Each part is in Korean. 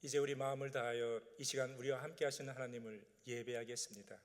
이제 우리 마음을 다하여 이 시간 우리와 함께 하시는 하나님을 예배하겠습니다.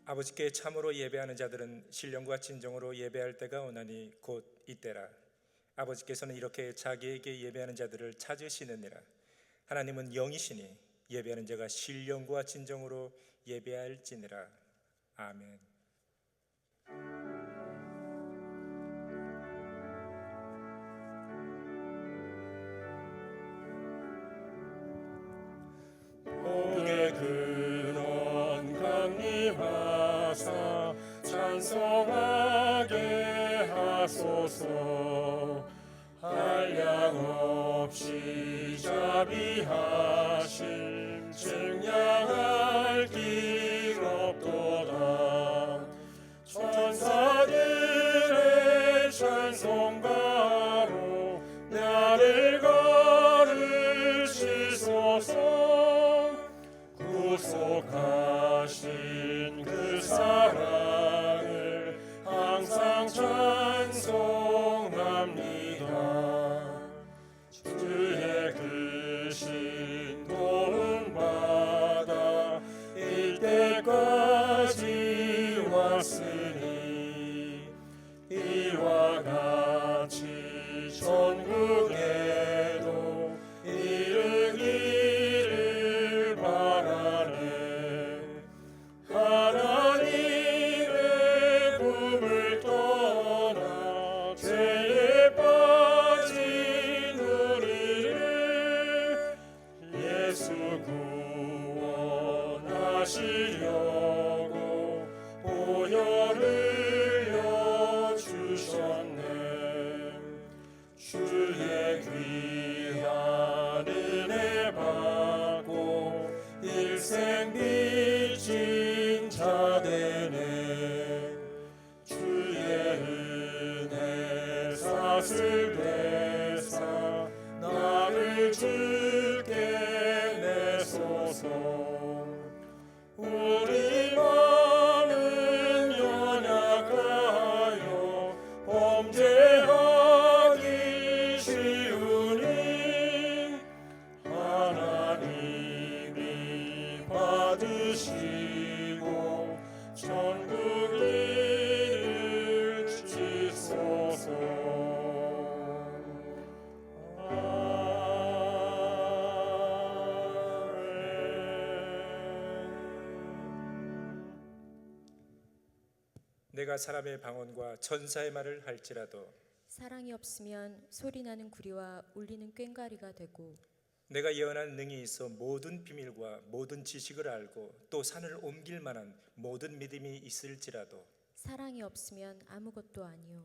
아버지께 참으로 예배하는 자들은 신령과 진정으로 예배할 때가 오나니 곧 이때라. 아버지께서는 이렇게 자기에게 예배하는 자들을 찾으시느니라. 하나님은 영이시니 예배하는 자가 신령과 진정으로 예배할지니라. 아멘. 복의 근원 강림하사 찬송하게 하소서. 한량 없이 자비하심 증량할 길 없도다. 천사들의 찬송가로 나를 거르시소서. 구속하신 그 사랑을 항상 찬송합니다. 주의 크신 도움 받아 이때까지 왔으니 이와 같이 전국에도 이르기를 바라네. 하나님의 품을 떠나 죄에 빠진 우리를 예수 구원하시려고 보혈을 여주셨네. 주의 귀한 은혜 받고 일생 빚진 자 되네. 주의 은혜 사슬 되사 나를 주께 내소서. 우리 마음은 연약하여 범죄하기 쉬우니 하나님이 받으시고 전국 일으키소서. 내가 사람의 방언과 천사의 말을 할지라도 사랑이 없으면 소리나는 구리와 울리는 꽹과리가 되고, 내가 예언할 능히 있어 모든 비밀과 모든 지식을 알고 또 산을 옮길 만한 모든 믿음이 있을지라도 사랑이 없으면 아무것도 아니요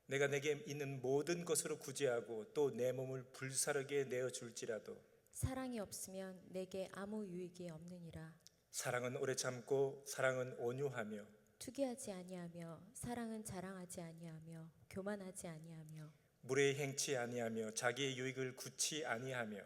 내가 내게 있는 모든 것으로 구제하고 또 내 몸을 불사르게 내어줄지라도 사랑이 없으면 내게 아무 유익이 없느니라. 사랑은 오래 참고 사랑은 온유하며 투기하지 아니하며 사랑은 자랑하지 아니하며 교만하지 아니하며 무례히 행치 아니하며 자기의 유익을 굳지 아니하며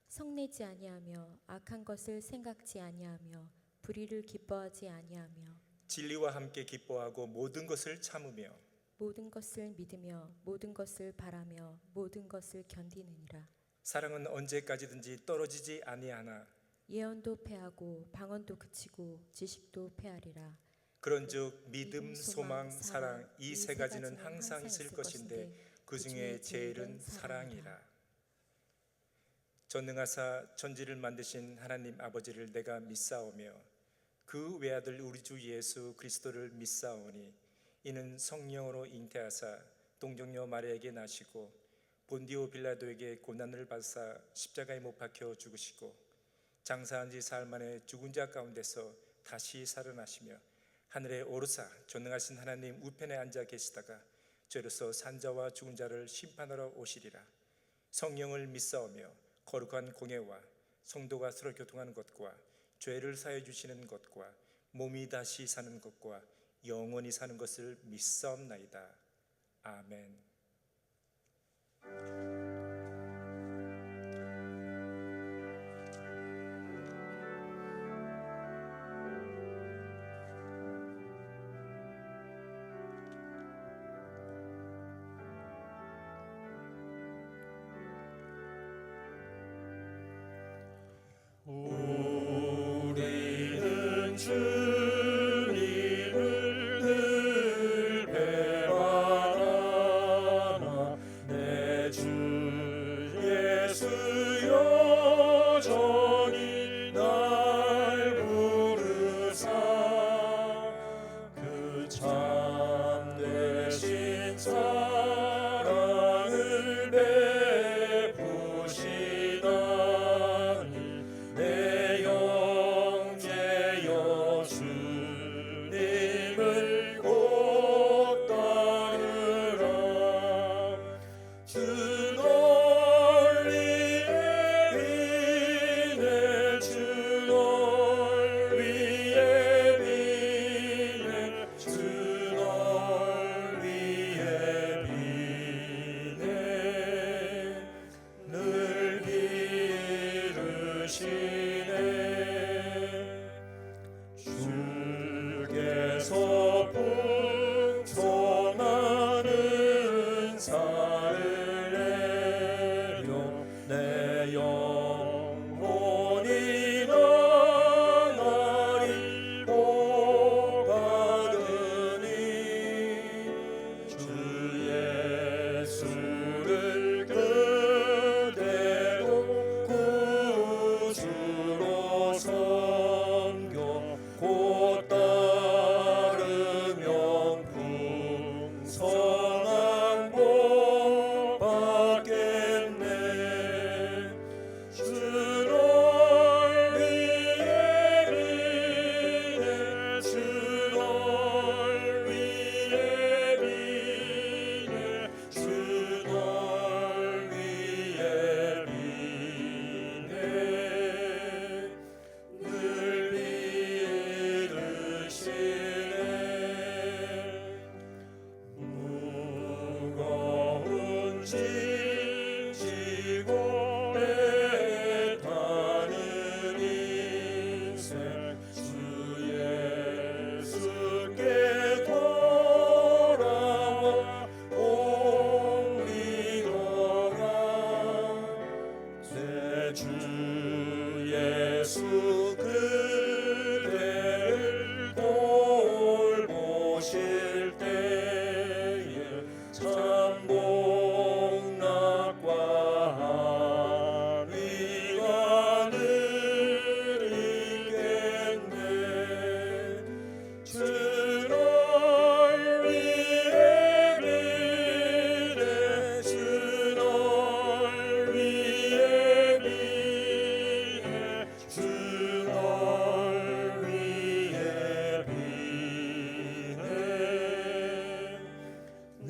성내지 아니하며 악한 것을 생각지 아니하며 불의를 기뻐하지 아니하며 진리와 함께 기뻐하고 모든 것을 참으며 모든 것을 믿으며 모든 것을 바라며 모든 것을 견디느니라. 사랑은 언제까지든지 떨어지지 아니하나 예언도 패하고 방언도 그치고 지식도 패하리라. 그런즉 믿음, 소망, 사랑 이 세 가지는 항상 있을 것인데 그 중에 제일은 사랑이라. 전능하사 천지를 만드신 하나님 아버지를 내가 믿사오며 그 외아들 우리 주 예수 그리스도를 믿사오니 이는 성령으로 잉태하사 동정녀 마리아에게 나시고 본디오 빌라도에게 고난을 받사 십자가에 못 박혀 죽으시고 장사한 지 사흘 만에 죽은 자 가운데서 다시 살아나시며 하늘에 오르사 전능하신 하나님 우편에 앉아 계시다가 죄로서 산자와 죽은 자를 심판하러 오시리라. 성령을 믿사오며 거룩한 공예와 성도가 서로 교통하는 것과 죄를 사해 주시는 것과 몸이 다시 사는 것과 영원히 사는 것을 믿사옵나이다. 아멘. 우리는 주님을 늘 배반하나 내 주 예수 여전히 날 부르사 그 참되신 사랑을 베푸시다니 내 영제여 주님을 곧 따르라. 주 널 위해 비네 주 널 위해 비네 주 널 위해 비네 늘 기르시네. 주께서 풍성한 은사를 내려 내 영혼이 나날이 복받으니 주 예수를 그대로 구주로 섬겨 곧 따르면 풍성한 복 받겠네. 주 널 위해 비네 주 널 위해 비네 주 널 위해 비네 늘 기르시네. 무거운 짐 지고 애타는 인생 주 예수께 돌아와 옮기더라. 내 주 예수 그대를 돌보실 때에 참 복락과 안위가 늘 있겠네. 주 널 위해 비네 주 널 위해 비네 주 널 위해 비네 늘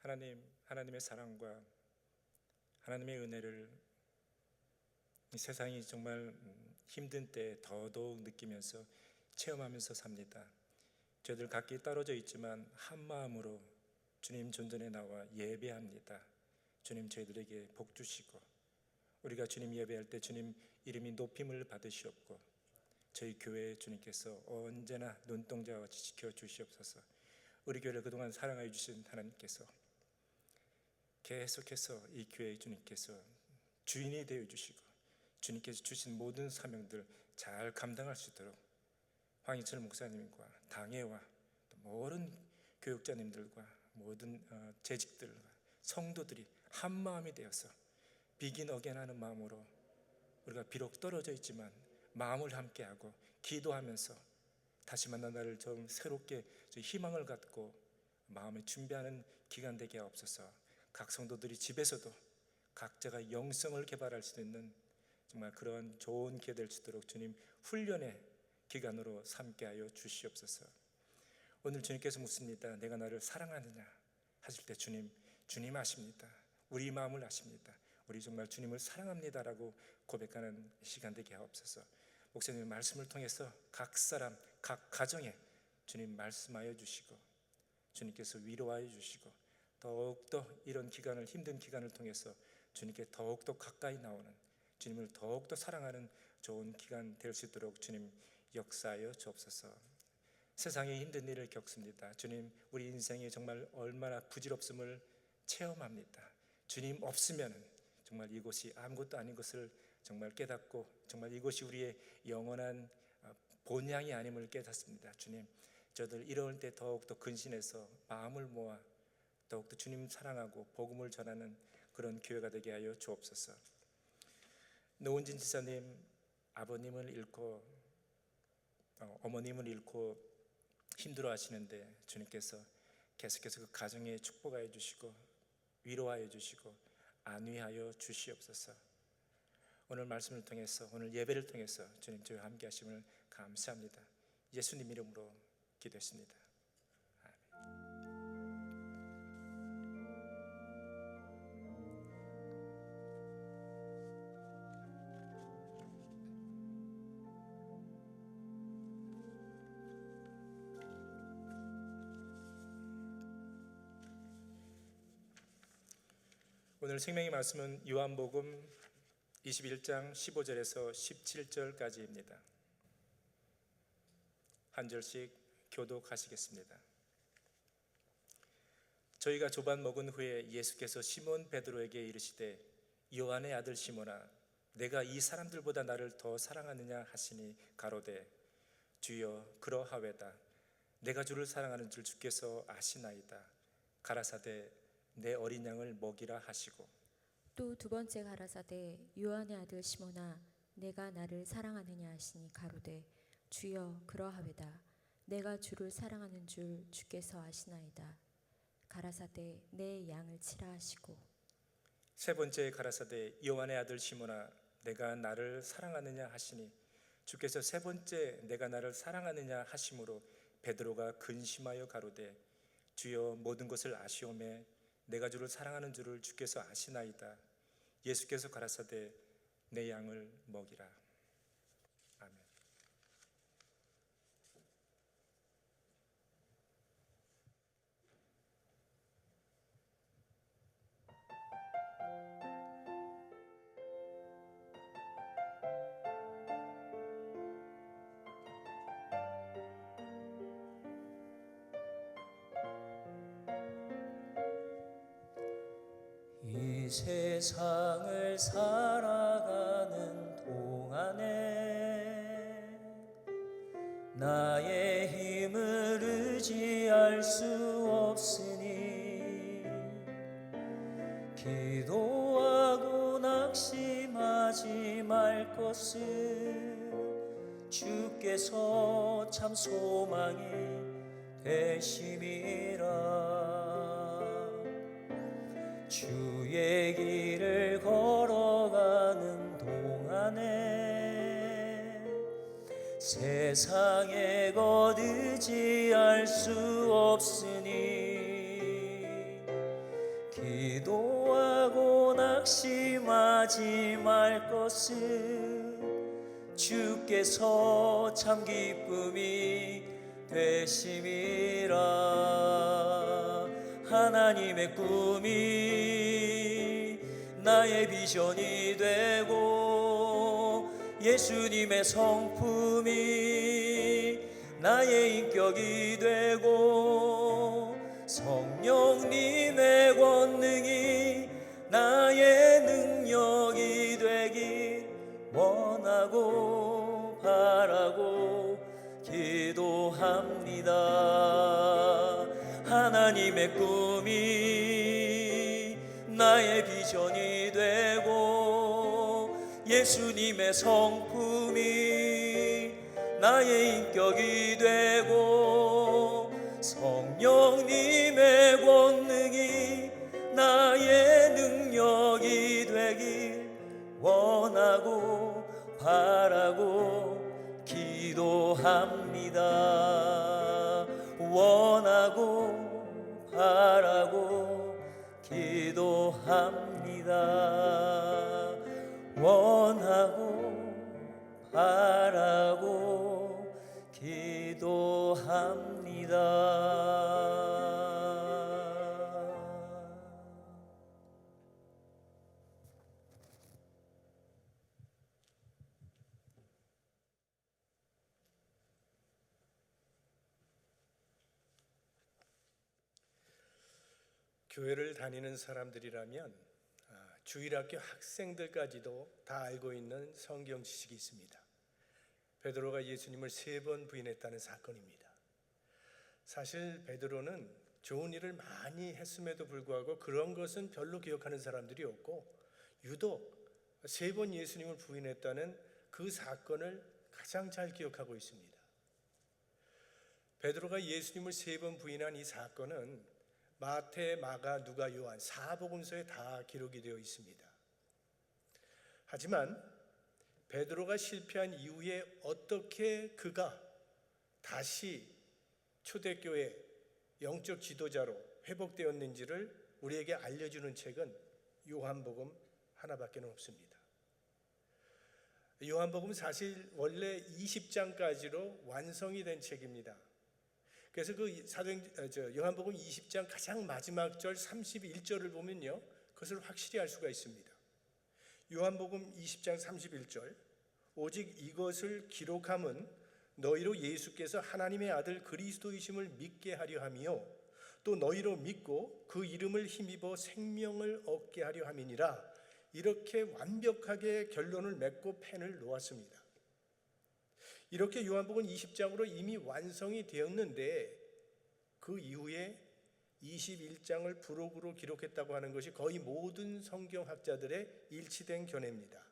기르시네. 하나님의 사랑과 하나님의 은혜를 이 세상이 정말 힘든 때 더더욱 느끼면서 체험하면서 삽니다. 저희들 각기 떨어져 있지만 한 마음으로 주님 존전에 나와 예배합니다. 주님 저희들에게 복 주시고 우리가 주님 예배할 때 주님 이름이 높임을 받으시옵고 저희 교회 주님께서 언제나 눈동자와 같이 지켜주시옵소서. 우리 교회를 그동안 사랑하여 주신 하나님께서 계속해서 이 교회의 주님께서 주인이 되어 주시고 주님께서 주신 모든 사명들 잘 감당할 수 있도록 황희철 목사님과 당회와 또 모든 교육자님들과 모든 재직들과 성도들이 한 마음이 되어서 비긴 어게인 하는 마음으로 우리가 비록 떨어져 있지만 마음을 함께하고 기도하면서 다시 만난 날을 좀 새롭게 희망을 갖고 마음에 준비하는 기간 되게 하옵소서. 각 성도들이 집에서도 각자가 영성을 개발할 수 있는 정말 그런 좋은 기회 될 수 있도록 주님 훈련의 기간으로 삼게 하여 주시옵소서. 오늘 주님께서 묻습니다. 내가 나를 사랑하느냐 하실 때 주님 아십니다. 우리 마음을 아십니다. 우리 정말 주님을 사랑합니다라고 고백하는 시간 되게 하옵소서. 목사님의 말씀을 통해서 각 사람, 각 가정에 주님 말씀하여 주시고 주님께서 위로하여 주시고 더욱더 이런 기간을, 힘든 기간을 통해서 주님께 더욱더 가까이 나오는, 주님을 더욱더 사랑하는 좋은 기간 될 수 있도록 주님 역사하여 주옵소서. 세상에 힘든 일을 겪습니다. 주님, 우리 인생이 정말 얼마나 부질없음을 체험합니다. 주님 없으면 정말 이곳이 아무것도 아닌 것을 정말 깨닫고 정말 이것이 우리의 영원한 본향이 아님을 깨닫습니다. 주님, 저들 이럴 때 더욱더 근신해서 마음을 모아 더욱더 주님 사랑하고 복음을 전하는 그런 교회가 되게 하여 주옵소서. 노은진 지사님, 아버님을 잃고 어머님을 잃고 힘들어 하시는데 주님께서 계속해서 그 가정에 축복하여 주시고 위로하여 주시고 안위하여 주시옵소서. 오늘 말씀을 통해서, 오늘 예배를 통해서 주님 저희와 함께 하심을 감사합니다. 예수님 이름으로 기도했습니다. 오늘 생명의 말씀은 요한복음 21장 15절에서 17절까지입니다. 한 절씩 교독하시겠습니다. 저희가 조반 먹은 후에 예수께서 시몬 베드로에게 이르시되 요한의 아들 시몬아 내가 이 사람들보다 나를 더 사랑하느냐 하시니 가로되 주여 그러하외다. 내가 주를 사랑하는 줄 주께서 아시나이다. 가라사대 내 어린 양을 먹이라 하시고 또 두 번째 가라사대 요한의 아들 시몬아 내가 나를 사랑하느냐 하시니 가로되 주여 그러하외다. 내가 주를 사랑하는 줄 주께서 아시나이다. 가라사대 내 양을 치라 하시고 세 번째 가라사대 요한의 아들 시몬아 내가 나를 사랑하느냐 하시니 주께서 세 번째 내가 나를 사랑하느냐 하심으로 베드로가 근심하여 가로되 주여 모든 것을 아시오매 내가 주를 사랑하는 줄을 주께서 아시나이다. 예수께서 가라사대 내 양을 먹이라. 아멘. 이 세상을 살아가는 동안에 나의 힘을 의지할 수 없으니 기도하고 낙심하지 말 것을 주께서 참 소망이 되심이라. 주의 길을 걸어가는 동안에 세상에 것 의지할 수 없으니 기도하고 낙심하지 말 것을 주께서 참 기쁨이 되심이라. 하나님의 꿈이 나의 비전이 되고 예수님의 성품이 나의 인격이 되고 성령님의 권능이 나의 능력이 되길 원하고 바라고 기도합니다. 하나님의 꿈이 나의 비전이 되고 예수님의 성품이 나의 인격이 되고 성령님의 권능이 나의 능력이 되길 원하고 바라고 기도합니다. 원하고 바라고 기도합니다. 원하고 바라고 기도합니다. 교회를 다니는 사람들이라면 주일학교 학생들까지도 다 알고 있는 성경 지식이 있습니다. 베드로가 예수님을 3번 부인했다는 사건입니다. 사실 베드로는 좋은 일을 많이 했음에도 불구하고 그런 것은 별로 기억하는 사람들이 없고, 유독 3번 예수님을 부인했다는 그 사건을 가장 잘 기억하고 있습니다. 베드로가 예수님을 3번 부인한 이 사건은 마태, 마가, 누가, 요한 4복음서에 다 기록이 되어 있습니다. 하지만 베드로가 실패한 이후에 어떻게 그가 다시 초대교회 영적 지도자로 회복되었는지를 우리에게 알려주는 책은 요한복음 하나밖에 하나밖에 없습니다. 요한복음 사실 원래 20장까지로 완성이 된 책입니다. 그래서 그 요한복음 20장 가장 마지막 절 31절을 보면요, 그것을 확실히 알 수가 있습니다. 요한복음 20장 31절, 오직 이것을 기록함은 너희로 예수께서 하나님의 아들 그리스도이심을 믿게 하려 함이요 또 너희로 믿고 그 이름을 힘입어 생명을 얻게 하려 함이니라. 이렇게 완벽하게 결론을 맺고 펜을 놓았습니다. 이렇게 요한복음 20장으로 이미 완성이 되었는데 그 이후에 21장을 부록으로 기록했다고 하는 것이 거의 모든 성경학자들의 일치된 견해입니다.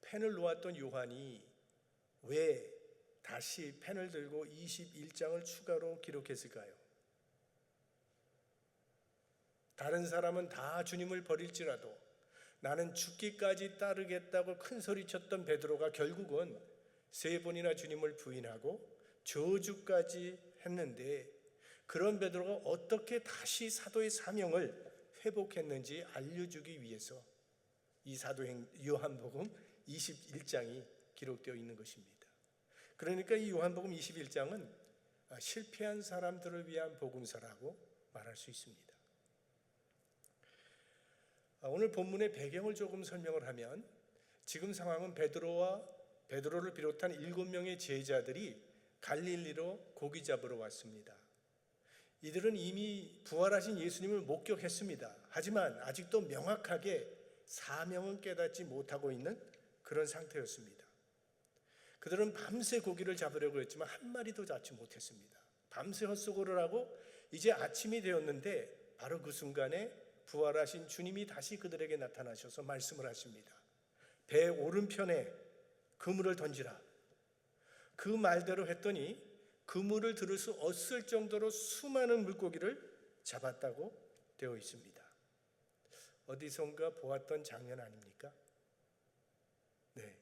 펜을 놓았던 요한이 왜 다시 펜을 들고 21장을 추가로 기록했을까요? 다른 사람은 다 주님을 버릴지라도 나는 죽기까지 따르겠다고 큰 소리쳤던 베드로가 결국은 3번이나 주님을 부인하고 저주까지 했는데, 그런 베드로가 어떻게 다시 사도의 사명을 회복했는지 알려주기 위해서 이 사도행 요한복음 21장이 기록되어 있는 것입니다. 그러니까 이 요한복음 21장은 실패한 사람들을 위한 복음서라고 말할 수 있습니다. 오늘 본문의 배경을 조금 설명을 하면, 지금 상황은 베드로를 비롯한 7명의 제자들이 갈릴리로 고기 잡으러 왔습니다. 이들은 이미 부활하신 예수님을 목격했습니다. 하지만 아직도 명확하게 사명은 깨닫지 못하고 있는 그런 상태였습니다. 그들은 밤새 고기를 잡으려고 했지만 한 마리도 잡지 못했습니다. 밤새 헛수고를 하고 이제 아침이 되었는데 바로 그 순간에 부활하신 주님이 다시 그들에게 나타나셔서 말씀을 하십니다. 배 오른편에 그물을 던지라. 그 말대로 했더니 그물을 들을 수 없을 정도로 수많은 물고기를 잡았다고 되어 있습니다. 어디선가 보았던 장면 아닙니까? 네,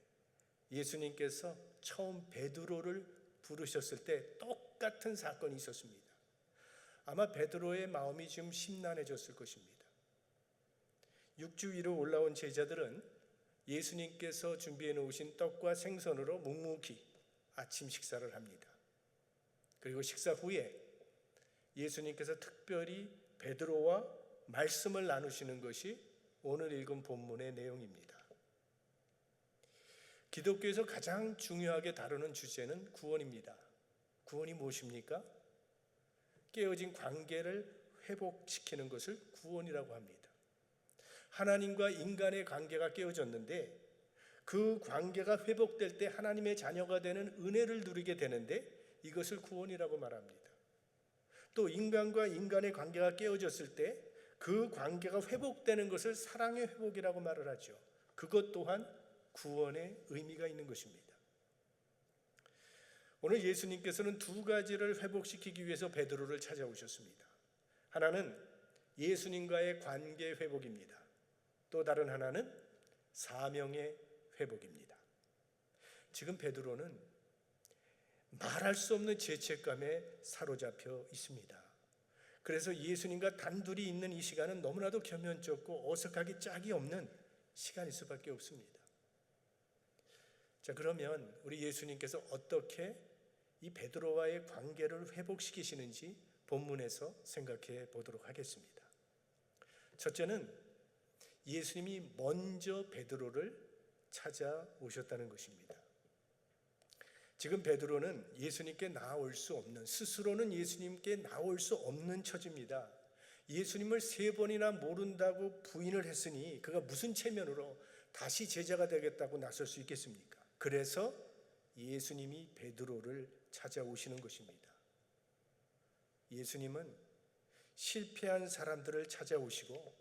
예수님께서 처음 베드로를 부르셨을 때 똑같은 사건이 있었습니다. 아마 베드로의 마음이 좀 심란해졌을 것입니다. 육주 위로 올라온 제자들은 예수님께서 준비해 놓으신 떡과 생선으로 묵묵히 아침 식사를 합니다. 그리고 식사 후에 예수님께서 특별히 베드로와 말씀을 나누시는 것이 오늘 읽은 본문의 내용입니다. 기독교에서 가장 중요하게 다루는 주제는 구원입니다. 구원이 무엇입니까? 깨어진 관계를 회복시키는 것을 구원이라고 합니다. 하나님과 인간의 관계가 깨어졌는데 그 관계가 회복될 때 하나님의 자녀가 되는 은혜를 누리게 되는데 이것을 구원이라고 말합니다. 또 인간과 인간의 관계가 깨어졌을 때 그 관계가 회복되는 것을 사랑의 회복이라고 말을 하죠. 그것 또한 구원의 의미가 있는 것입니다. 오늘 예수님께서는 2가지를 회복시키기 위해서 베드로를 찾아오셨습니다. 하나는 예수님과의 관계 회복입니다. 또 다른 하나는 사명의 회복입니다. 지금 베드로는 말할 수 없는 죄책감에 사로잡혀 있습니다. 그래서 예수님과 단둘이 있는 이 시간은 너무나도 겸연쩍고 어색하기 짝이 없는 시간일 수밖에 없습니다. 자, 그러면 우리 예수님께서 어떻게 이 베드로와의 관계를 회복시키시는지 본문에서 생각해 보도록 하겠습니다. 첫째는 예수님이 먼저 베드로를 찾아오셨다는 것입니다. 지금 베드로는 예수님께 나올 수 없는, 스스로는 예수님께 나올 수 없는 처지입니다. 예수님을 3번이나 모른다고 부인을 했으니 그가 무슨 체면으로 다시 제자가 되겠다고 나설 수 있겠습니까? 그래서 예수님이 베드로를 찾아오시는 것입니다. 예수님은 실패한 사람들을 찾아오시고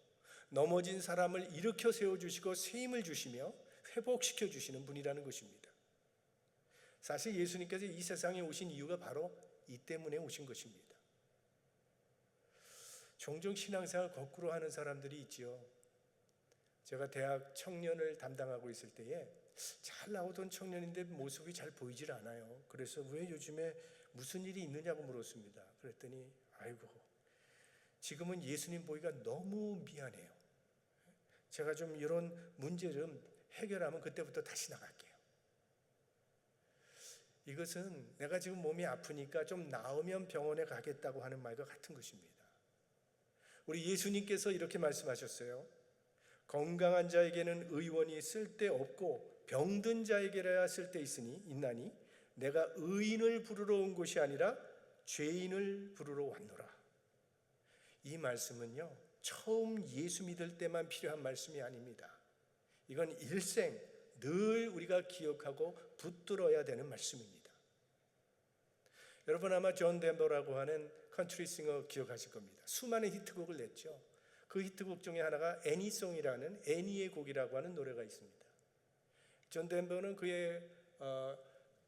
넘어진 사람을 일으켜 세워주시고 새 힘을 주시며 회복시켜 주시는 분이라는 것입니다. 사실 예수님께서 이 세상에 오신 이유가 바로 이 때문에 오신 것입니다. 종종 신앙생활 거꾸로 하는 사람들이 있지요. 제가 대학 청년을 담당하고 있을 때에 잘 나오던 청년인데 모습이 잘 보이질 않아요. 그래서 왜 요즘에 무슨 일이 있느냐고 물었습니다. 그랬더니 아이고, 지금은 예수님 보기가 너무 미안해요. 제가 좀 이런 문제 좀 해결하면 그때부터 다시 나갈게요. 이것은 내가 지금 몸이 아프니까 좀 나으면 병원에 가겠다고 하는 말과 같은 것입니다. 우리 예수님께서 이렇게 말씀하셨어요. 건강한 자에게는 의원이 쓸데없고 병든 자에게라야 쓸데 있나니 내가 의인을 부르러 온 것이 아니라 죄인을 부르러 왔노라. 이 말씀은요, 처음 예수 믿을 때만 필요한 말씀이 아닙니다. 이건 일생 늘 우리가 기억하고 붙들어야 되는 말씀입니다. 여러분 아마 존 덴버라고 하는 컨트리 싱어 기억하실 겁니다. 수많은 히트곡을 냈죠. 그 히트곡 중에 하나가 애니송이라는 애니의 곡이라고 하는 노래가 있습니다. 존 덴버는 그의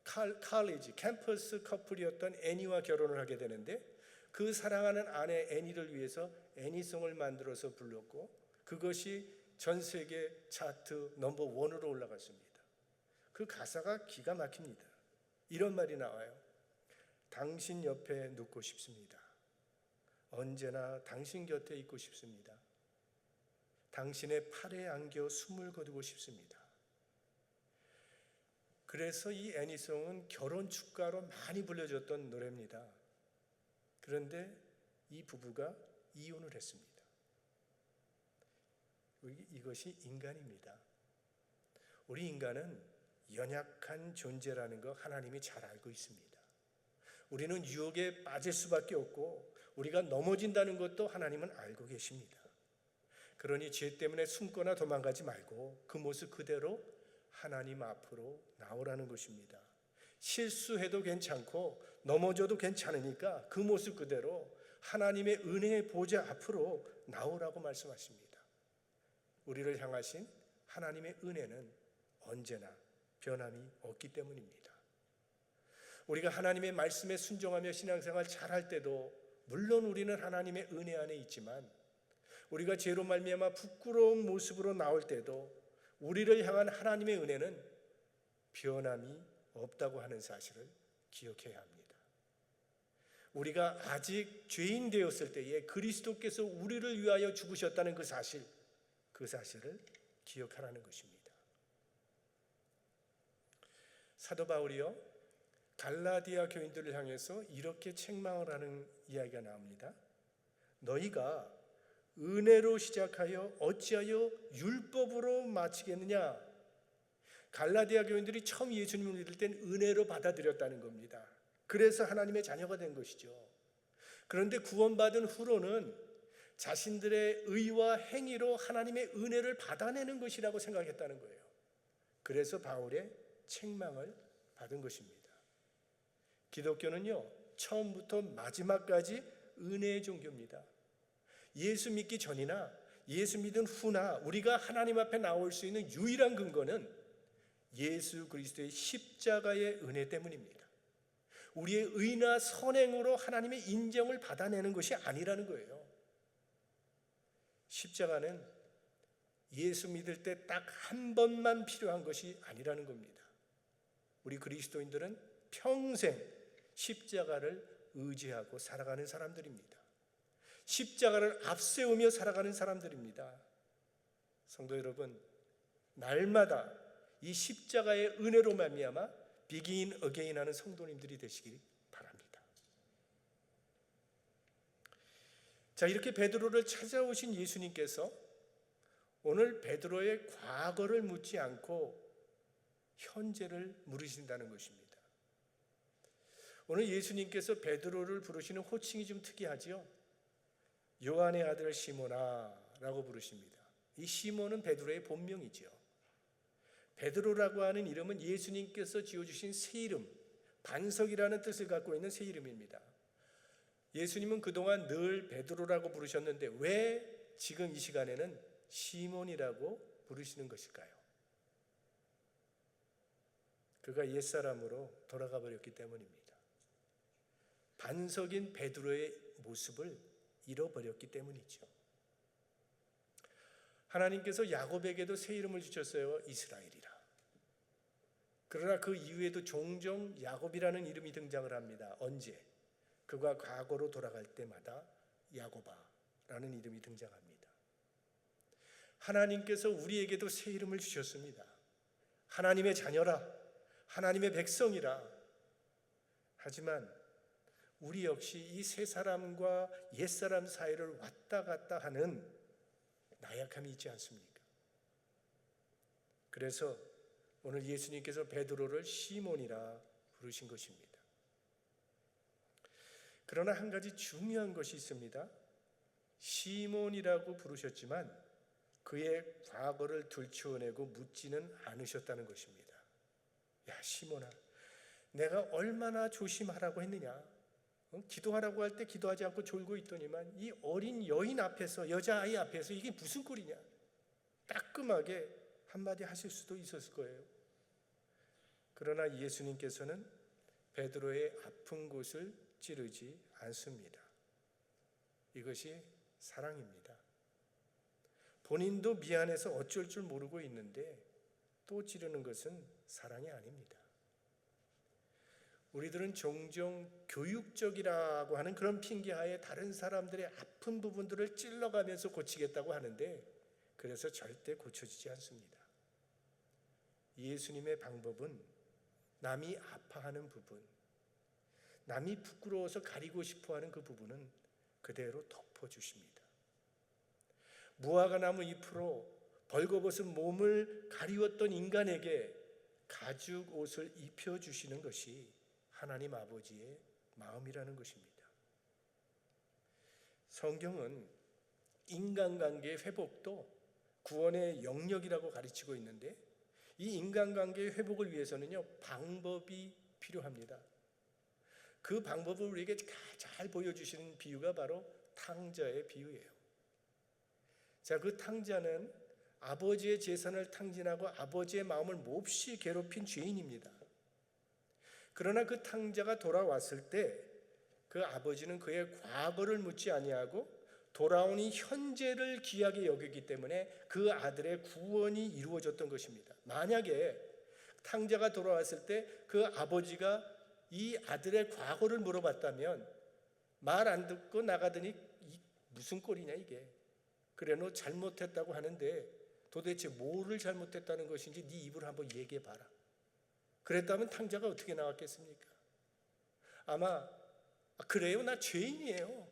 칼리지 캠퍼스 커플이었던 애니와 결혼을 하게 되는데 그 사랑하는 아내 애니를 위해서 애니송을 만들어서 불렀고 그것이 전 세계 차트 넘버 1으로 올라갔습니다. 그 가사가 기가 막힙니다. 이런 말이 나와요. 당신 옆에 눕고 싶습니다. 언제나 당신 곁에 있고 싶습니다. 당신의 팔에 안겨 숨을 거두고 싶습니다. 그래서 이 애니송은 결혼 축가로 많이 불려졌던 노래입니다. 그런데 이 부부가 이혼을 했습니다. 이것이 인간입니다. 우리 인간은 연약한 존재라는 거 하나님이 잘 알고 있습니다. 우리는 유혹에 빠질 수밖에 없고 우리가 넘어진다는 것도 하나님은 알고 계십니다. 그러니 죄 때문에 숨거나 도망가지 말고 그 모습 그대로 하나님 앞으로 나오라는 것입니다. 실수해도 괜찮고 넘어져도 괜찮으니까 그 모습 그대로 하나님의 은혜의 보좌 앞으로 나오라고 말씀하십니다. 우리를 향하신 하나님의 은혜는 언제나 변함이 없기 때문입니다. 우리가 하나님의 말씀에 순종하며 신앙생활 잘할 때도 물론 우리는 하나님의 은혜 안에 있지만 우리가 죄로 말미암아 부끄러운 모습으로 나올 때도 우리를 향한 하나님의 은혜는 변함이 없다고 하는 사실을 기억해야 합니다. 우리가 아직 죄인 되었을 때에 그리스도께서 우리를 위하여 죽으셨다는 그 사실을 기억하라는 것입니다. 사도 바울이요, 갈라디아 교인들을 향해서 이렇게 책망을 하는 이야기가 나옵니다. 너희가 은혜로 시작하여 어찌하여 율법으로 마치겠느냐? 갈라디아 교인들이 처음 예수님을 믿을 땐 은혜로 받아들였다는 겁니다. 그래서 하나님의 자녀가 된 것이죠. 그런데 구원받은 후로는 자신들의 의와 행위로 하나님의 은혜를 받아내는 것이라고 생각했다는 거예요. 그래서 바울의 책망을 받은 것입니다. 기독교는요, 처음부터 마지막까지 은혜의 종교입니다. 예수 믿기 전이나 예수 믿은 후나 우리가 하나님 앞에 나올 수 있는 유일한 근거는 예수 그리스도의 십자가의 은혜 때문입니다. 우리의 의나 선행으로 하나님의 인정을 받아내는 것이 아니라는 거예요. 십자가는 예수 믿을 때 딱 한 번만 필요한 것이 아니라는 겁니다. 우리 그리스도인들은 평생 십자가를 의지하고 살아가는 사람들입니다. 십자가를 앞세우며 살아가는 사람들입니다. 성도 여러분, 날마다 이 십자가의 은혜로 말미암아 비긴 어게인 하는 성도님들이 되시길 바랍니다. 자, 이렇게 베드로를 찾아오신 예수님께서 오늘 베드로의 과거를 묻지 않고 현재를 물으신다는 것입니다. 오늘 예수님께서 베드로를 부르시는 호칭이 좀 특이하죠. 요한의 아들 시몬아라고 부르십니다. 이 시몬은 베드로의 본명이죠. 베드로라고 하는 이름은 예수님께서 지어주신 새 이름, 반석이라는 뜻을 갖고 있는 새 이름입니다. 예수님은 그동안 늘 베드로라고 부르셨는데 왜 지금 이 시간에는 시몬이라고 부르시는 것일까요? 그가 옛사람으로 돌아가 버렸기 때문입니다. 반석인 베드로의 모습을 잃어버렸기 때문이죠. 하나님께서 야곱에게도 새 이름을 주셨어요. 이스라엘이라. 그러나 그 이후에도 종종 야곱이라는 이름이 등장을 합니다. 언제? 그가 과거로 돌아갈 때마다 야곱아라는 이름이 등장합니다. 하나님께서 우리에게도 새 이름을 주셨습니다. 하나님의 자녀라, 하나님의 백성이라. 하지만 우리 역시 이 세 사람과 옛사람 사이를 왔다 갔다 하는 나약함이 있지 않습니까? 그래서 오늘 예수님께서 베드로를 시몬이라 부르신 것입니다. 그러나 한 가지 중요한 것이 있습니다. 시몬이라고 부르셨지만 그의 과거를 들추어내고 묻지는 않으셨다는 것입니다. 야, 시몬아, 내가 얼마나 조심하라고 했느냐? 기도하라고 할 때 기도하지 않고 졸고 있더니만 이 어린 여인 앞에서, 여자아이 앞에서 이게 무슨 꼴이냐? 따끔하게 한마디 하실 수도 있었을 거예요. 그러나 예수님께서는 베드로의 아픈 곳을 찌르지 않습니다. 이것이 사랑입니다. 본인도 미안해서 어쩔 줄 모르고 있는데 또 찌르는 것은 사랑이 아닙니다. 우리들은 종종 교육적이라고 하는 그런 핑계하에 다른 사람들의 아픈 부분들을 찔러가면서 고치겠다고 하는데 그래서 절대 고쳐지지 않습니다. 예수님의 방법은 남이 아파하는 부분, 남이 부끄러워서 가리고 싶어하는 그 부분은 그대로 덮어주십니다. 무화과 나무 잎으로 벌거벗은 몸을 가리웠던 인간에게 가죽 옷을 입혀주시는 것이 하나님 아버지의 마음이라는 것입니다. 성경은 인간관계의 회복도 구원의 영역이라고 가르치고 있는데 이 인간관계의 회복을 위해서는요, 방법이 필요합니다. 그 방법을 우리에게 잘 보여주시는 비유가 바로 탕자의 비유예요. 자, 그 탕자는 아버지의 재산을 탕진하고 아버지의 마음을 몹시 괴롭힌 죄인입니다. 그러나 그 탕자가 돌아왔을 때 그 아버지는 그의 과거를 묻지 아니하고 돌아온 이 현재를 귀하게 여기기 때문에 그 아들의 구원이 이루어졌던 것입니다. 만약에 탕자가 돌아왔을 때 그 아버지가 이 아들의 과거를 물어봤다면 말 안 듣고 나가더니 무슨 꼴이냐 이게. 그래 너 잘못했다고 하는데 도대체 뭐를 잘못했다는 것인지 네 입으로 한번 얘기해 봐라. 그랬다면 탕자가 어떻게 나왔겠습니까? 아마 그래요, 나 죄인이에요.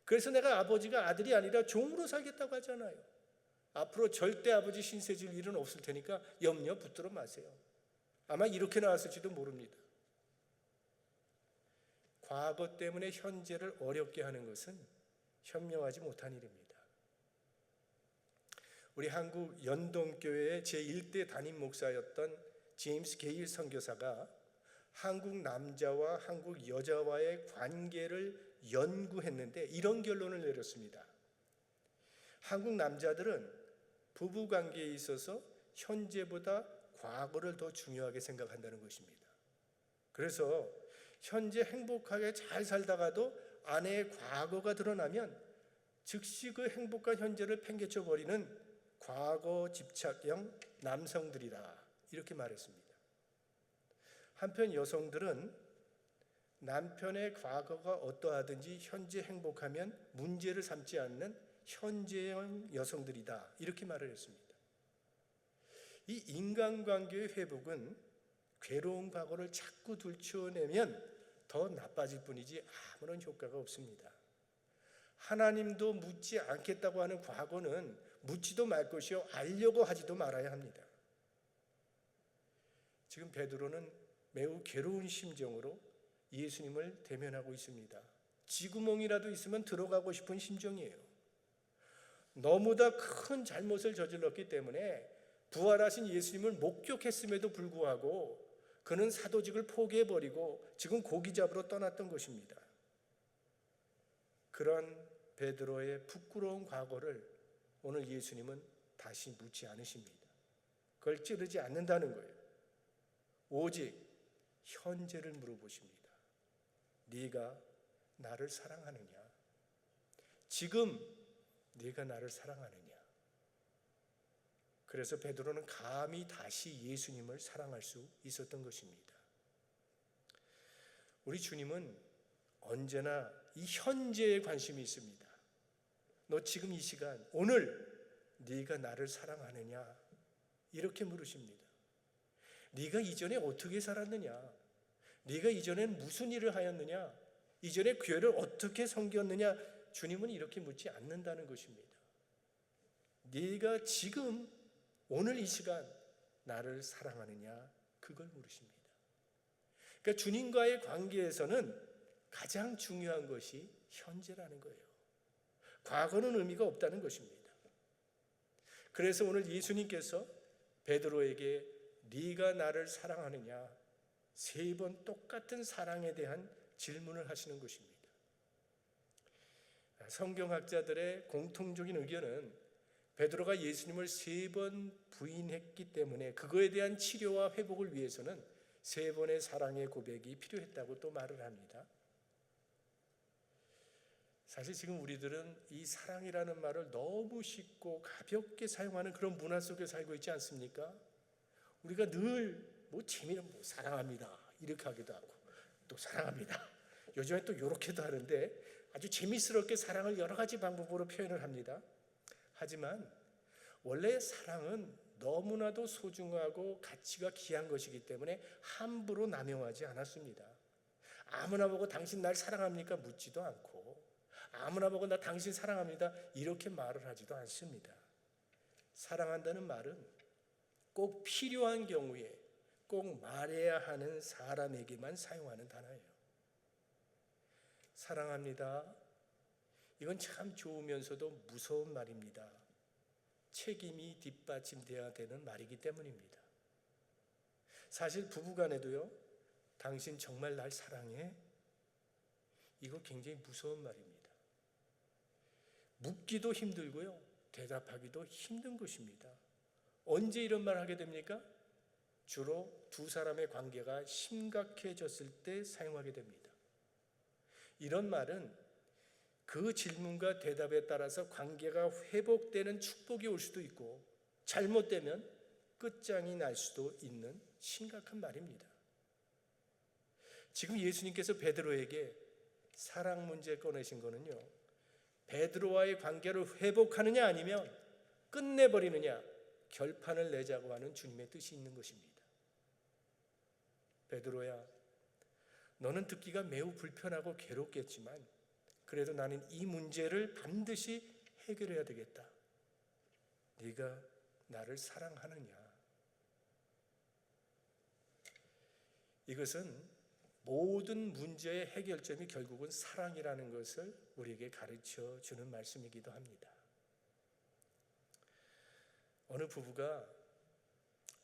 그래서 내가 아버지가 아들이 아니라 종으로 살겠다고 하잖아요. 앞으로 절대 아버지 신세 질 일은 없을 테니까 염려 붙들어 마세요. 아마 이렇게 나왔을지도 모릅니다. 과거 때문에 현재를 어렵게 하는 것은 현명하지 못한 일입니다. 우리 한국 연동교회의 제1대 담임 목사였던 제임스 게일 선교사가 한국 남자와 한국 여자와의 관계를 연구했는데 이런 결론을 내렸습니다. 한국 남자들은 부부관계에 있어서 현재보다 과거를 더 중요하게 생각한다는 것입니다. 그래서 현재 행복하게 잘 살다가도 아내의 과거가 드러나면 즉시 그 행복한 현재를 팽개쳐 버리는 과거 집착형 남성들이라 이렇게 말했습니다. 한편 여성들은 남편의 과거가 어떠하든지 현재 행복하면 문제를 삼지 않는 현재형 여성들이다, 이렇게 말을 했습니다. 이 인간관계의 회복은 괴로운 과거를 자꾸 들추어내면 더 나빠질 뿐이지 아무런 효과가 없습니다. 하나님도 묻지 않겠다고 하는 과거는 묻지도 말 것이요 알려고 하지도 말아야 합니다. 지금 베드로는 매우 괴로운 심정으로 예수님을 대면하고 있습니다. 쥐구멍이라도 있으면 들어가고 싶은 심정이에요. 너무나 큰 잘못을 저질렀기 때문에 부활하신 예수님을 목격했음에도 불구하고 그는 사도직을 포기해버리고 지금 고기 잡으러 떠났던 것입니다. 그런 베드로의 부끄러운 과거를 오늘 예수님은 다시 묻지 않으십니다. 그걸 찌르지 않는다는 거예요. 오직 현재를 물어보십니다. 네가 나를 사랑하느냐? 지금 네가 나를 사랑하느냐? 그래서 베드로는 감히 다시 예수님을 사랑할 수 있었던 것입니다. 우리 주님은 언제나 이 현재에 관심이 있습니다. 너 지금 이 시간, 오늘 네가 나를 사랑하느냐? 이렇게 물으십니다. 네가 이전에 어떻게 살았느냐? 네가 이전엔 무슨 일을 하였느냐? 이전에 교회를 어떻게 섬겼느냐? 주님은 이렇게 묻지 않는다는 것입니다. 네가 지금 오늘 이 시간 나를 사랑하느냐? 그걸 물으십니다. 그러니까 주님과의 관계에서는 가장 중요한 것이 현재라는 거예요. 과거는 의미가 없다는 것입니다. 그래서 오늘 예수님께서 베드로에게 네가 나를 사랑하느냐? 3번 똑같은 사랑에 대한 질문을 하시는 것입니다. 성경학자들의 공통적인 의견은 베드로가 예수님을 3번 부인했기 때문에 그거에 대한 치료와 회복을 위해서는 3번의 사랑의 고백이 필요했다고 또 말을 합니다. 사실 지금 우리들은 이 사랑이라는 말을 너무 쉽고 가볍게 사용하는 그런 문화 속에 살고 있지 않습니까? 우리가 늘 재미는 사랑합니다 이렇게 하기도 하고 또 사랑합니다 요즘에 또 이렇게도 하는데 아주 재미스럽게 사랑을 여러 가지 방법으로 표현을 합니다. 하지만 원래 사랑은 너무나도 소중하고 가치가 귀한 것이기 때문에 함부로 남용하지 않았습니다. 아무나 보고 당신 날 사랑합니까? 묻지도 않고 아무나 보고 나 당신 사랑합니다 이렇게 말을 하지도 않습니다. 사랑한다는 말은 꼭 필요한 경우에 꼭 말해야 하는 사람에게만 사용하는 단어예요. 사랑합니다. 이건 참 좋으면서도 무서운 말입니다. 책임이 뒷받침돼야 되는 말이기 때문입니다. 사실 부부간에도요, 당신 정말 날 사랑해? 이거 굉장히 무서운 말입니다. 묻기도 힘들고요, 대답하기도 힘든 것입니다. 언제 이런 말 하게 됩니까? 주로 두 사람의 관계가 심각해졌을 때 사용하게 됩니다. 이런 말은 그 질문과 대답에 따라서 관계가 회복되는 축복이 올 수도 있고 잘못되면 끝장이 날 수도 있는 심각한 말입니다. 지금 예수님께서 베드로에게 사랑 문제 꺼내신 거는요, 베드로와의 관계를 회복하느냐 아니면 끝내버리느냐 결판을 내자고 하는 주님의 뜻이 있는 것입니다. 베드로야, 너는 듣기가 매우 불편하고 괴롭겠지만 그래도 나는 이 문제를 반드시 해결해야 되겠다. 네가 나를 사랑하느냐? 이것은 모든 문제의 해결점이 결국은 사랑이라는 것을 우리에게 가르쳐 주는 말씀이기도 합니다. 어느 부부가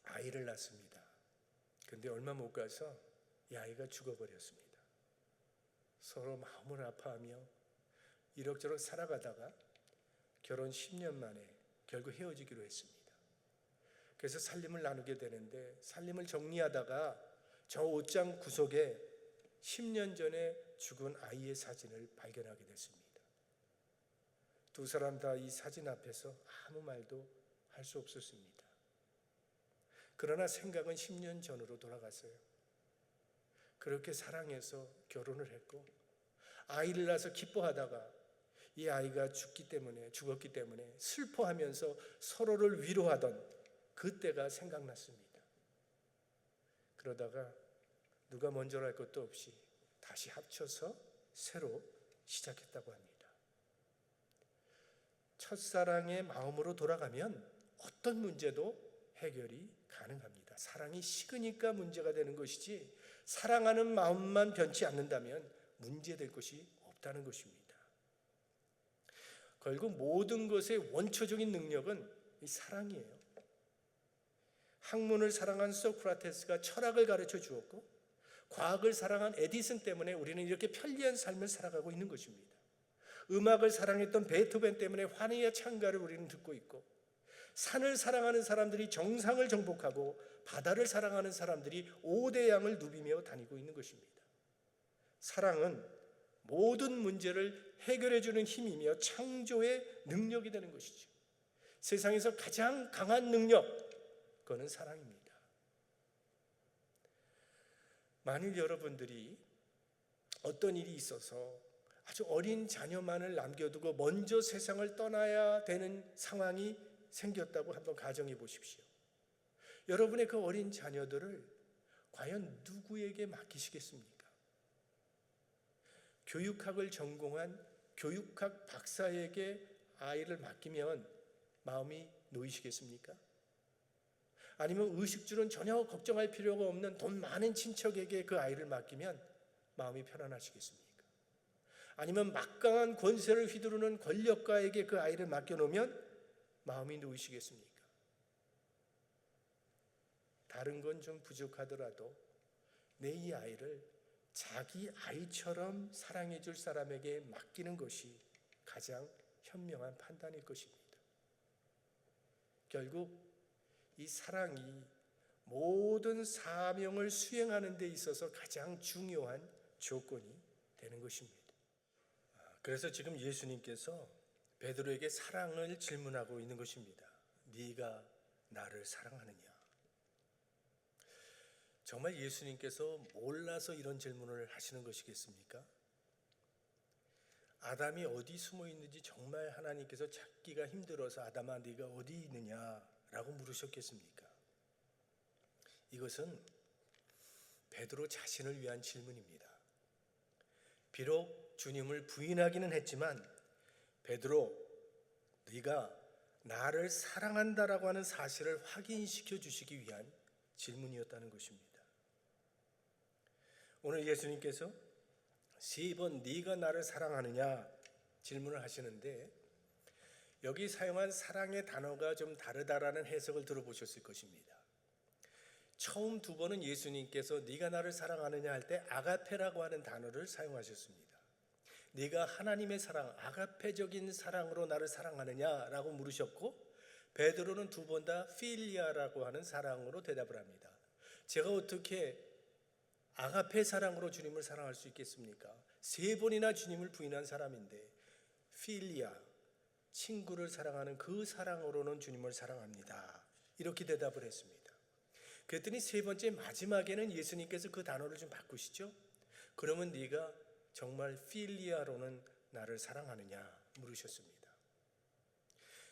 아이를 낳습니다. 그런데 얼마 못 가서 이 아이가 죽어버렸습니다. 서로 마음을 아파하며 이럭저럭 살아가다가 결혼 10년 만에 결국 헤어지기로 했습니다. 그래서 살림을 나누게 되는데 살림을 정리하다가 저 옷장 구석에 10년 전에 죽은 아이의 사진을 발견하게 됐습니다. 두 사람 다 이 사진 앞에서 아무 말도 할 수 없었습니다. 그러나 생각은 10년 전으로 돌아갔어요. 그렇게 사랑해서 결혼을 했고 아이를 낳아서 기뻐하다가 이 아이가 죽었기 때문에 슬퍼하면서 서로를 위로하던 그때가 생각났습니다. 그러다가 누가 먼저랄 것도 없이 다시 합쳐서 새로 시작했다고 합니다. 첫사랑의 마음으로 돌아가면 어떤 문제도 해결이 가능합니다. 사랑이 식으니까 문제가 되는 것이지 사랑하는 마음만 변치 않는다면 문제될 것이 없다는 것입니다. 결국 모든 것의 원초적인 능력은 이 사랑이에요. 학문을 사랑한 소크라테스가 철학을 가르쳐 주었고 과학을 사랑한 에디슨 때문에 우리는 이렇게 편리한 삶을 살아가고 있는 것입니다. 음악을 사랑했던 베토벤 때문에 환희의 찬가를 우리는 듣고 있고 산을 사랑하는 사람들이 정상을 정복하고 바다를 사랑하는 사람들이 오대양을 누비며 다니고 있는 것입니다. 사랑은 모든 문제를 해결해 주는 힘이며 창조의 능력이 되는 것이죠. 세상에서 가장 강한 능력, 그거는 사랑입니다. 만일 여러분들이 어떤 일이 있어서 아주 어린 자녀만을 남겨두고 먼저 세상을 떠나야 되는 상황이 생겼다고 한번 가정해 보십시오. 여러분의 그 어린 자녀들을 과연 누구에게 맡기시겠습니까? 교육학을 전공한 교육학 박사에게 아이를 맡기면 마음이 놓이시겠습니까? 아니면 의식주는 전혀 걱정할 필요가 없는 돈 많은 친척에게 그 아이를 맡기면 마음이 편안하시겠습니까? 아니면 막강한 권세를 휘두르는 권력가에게 그 아이를 맡겨놓으면 마음이 놓이시겠습니까? 다른 건 좀 부족하더라도 내 이 아이를 자기 아이처럼 사랑해 줄 사람에게 맡기는 것이 가장 현명한 판단일 것입니다. 결국 이 사랑이 모든 사명을 수행하는 데 있어서 가장 중요한 조건이 되는 것입니다. 그래서 지금 예수님께서 베드로에게 사랑을 질문하고 있는 것입니다. 네가 나를 사랑하느냐? 정말 예수님께서 몰라서 이런 질문을 하시는 것이겠습니까? 아담이 어디 숨어 있는지 정말 하나님께서 찾기가 힘들어서 아담아 네가 어디 있느냐라고 물으셨겠습니까? 이것은 베드로 자신을 위한 질문입니다. 비록 주님을 부인하기는 했지만 베드로 네가 나를 사랑한다라고 하는 사실을 확인시켜 주시기 위한 질문이었다는 것입니다. 오늘 예수님께서 3번 네가 나를 사랑하느냐 질문을 하시는데 여기 사용한 사랑의 단어가 좀 다르다라는 해석을 들어보셨을 것입니다. 처음 2번은 예수님께서 네가 나를 사랑하느냐 할 때 아가페라고 하는 단어를 사용하셨습니다. 네가 하나님의 사랑, 아가페적인 사랑으로 나를 사랑하느냐라고 물으셨고 베드로는 2번 다 필리아라고 하는 사랑으로 대답을 합니다. 제가 어떻게 아가페 사랑으로 주님을 사랑할 수 있겠습니까? 3번이나 주님을 부인한 사람인데 필리아, 친구를 사랑하는 그 사랑으로는 주님을 사랑합니다. 이렇게 대답을 했습니다. 그랬더니 3번째 마지막에는 예수님께서 그 단어를 좀 바꾸시죠. 그러면 네가 정말 필리아로는 나를 사랑하느냐 물으셨습니다.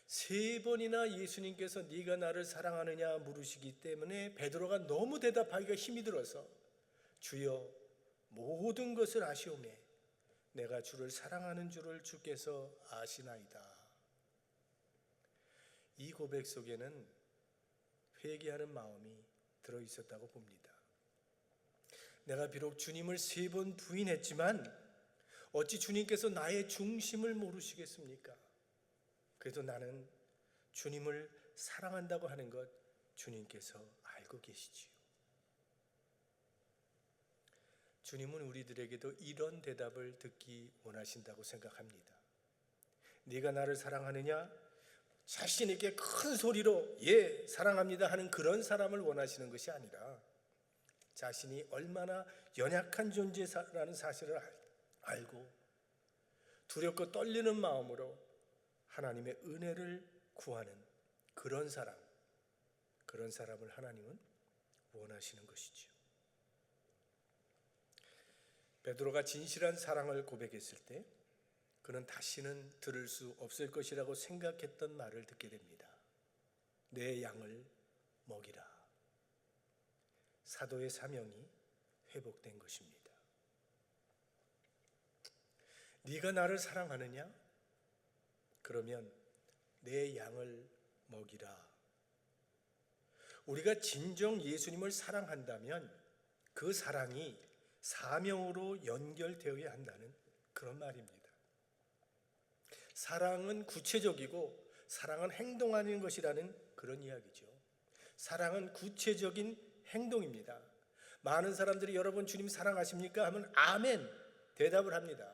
3번이나 예수님께서 네가 나를 사랑하느냐 물으시기 때문에 베드로가 너무 대답하기가 힘이 들어서 주여 모든 것을 아시오매 내가 주를 사랑하는 줄을 주께서 아시나이다. 이 고백 속에는 회개하는 마음이 들어있었다고 봅니다. 내가 비록 주님을 3번 부인했지만 어찌 주님께서 나의 중심을 모르시겠습니까? 그래도 나는 주님을 사랑한다고 하는 것 주님께서 알고 계시지요. 주님은 우리들에게도 이런 대답을 듣기 원하신다고 생각합니다. 네가 나를 사랑하느냐? 자신 있게 큰 소리로 예 사랑합니다 하는 그런 사람을 원하시는 것이 아니라 자신이 얼마나 연약한 존재라는 사실을 알고 두렵고 떨리는 마음으로 하나님의 은혜를 구하는 그런 사람을 하나님은 원하시는 것이지요. 베드로가 진실한 사랑을 고백했을 때 그는 다시는 들을 수 없을 것이라고 생각했던 말을 듣게 됩니다. 내 양을 먹이라. 사도의 사명이 회복된 것입니다. 네가 나를 사랑하느냐? 그러면 내 양을 먹이라. 우리가 진정 예수님을 사랑한다면 그 사랑이 사명으로 연결되어야 한다는 그런 말입니다. 사랑은 구체적이고 사랑은 행동하는 것이라는 그런 이야기죠. 사랑은 구체적인 행동입니다. 많은 사람들이 여러분 주님 사랑하십니까? 하면 아멘 대답을 합니다.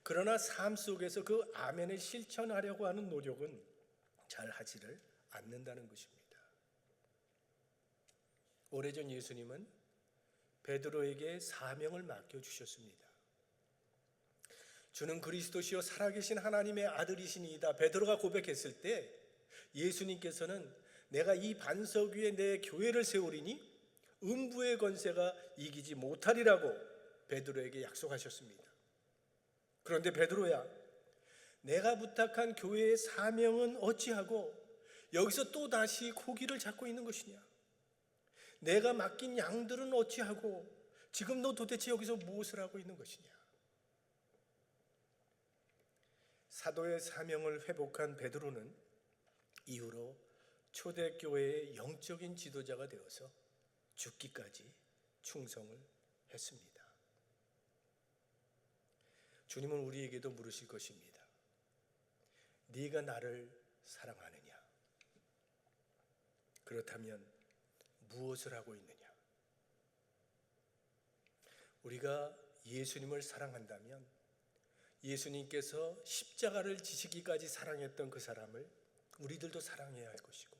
그러나 삶 속에서 그 아멘을 실천하려고 하는 노력은 잘 하지를 않는다는 것입니다. 오래전 예수님은 베드로에게 사명을 맡겨주셨습니다. 주는 그리스도시요 살아계신 하나님의 아들이시니이다. 베드로가 고백했을 때 예수님께서는 내가 이 반석 위에 내 교회를 세우리니 음부의 권세가 이기지 못하리라고 베드로에게 약속하셨습니다. 그런데 베드로야, 내가 부탁한 교회의 사명은 어찌하고 여기서 또 다시 고기를 잡고 있는 것이냐? 내가 맡긴 양들은 어찌하고 지금 너 도대체 여기서 무엇을 하고 있는 것이냐? 사도의 사명을 회복한 베드로는 이후로 초대교회의 영적인 지도자가 되어서 죽기까지 충성을 했습니다. 주님은 우리에게도 물으실 것입니다. 네가 나를 사랑하느냐? 그렇다면 무엇을 하고 있느냐? 우리가 예수님을 사랑한다면 예수님께서 십자가를 지시기까지 사랑했던 그 사람을 우리들도 사랑해야 할 것이고,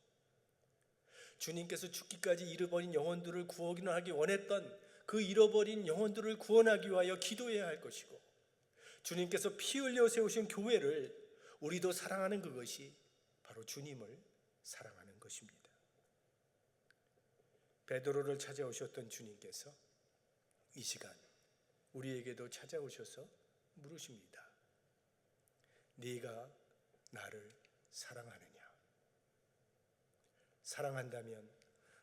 주님께서 죽기까지 잃어버린 영혼들을 구원하기 원했던 그 잃어버린 영혼들을 구원하기 위하여 기도해야 할 것이고, 주님께서 피 흘려 세우신 교회를 우리도 사랑하는 그것이 바로 주님을 사랑하는 것입니다. 베드로를 찾아오셨던 주님께서 이 시간 우리에게도 찾아오셔서 물으십니다. 네가 나를 사랑하느냐? 사랑한다면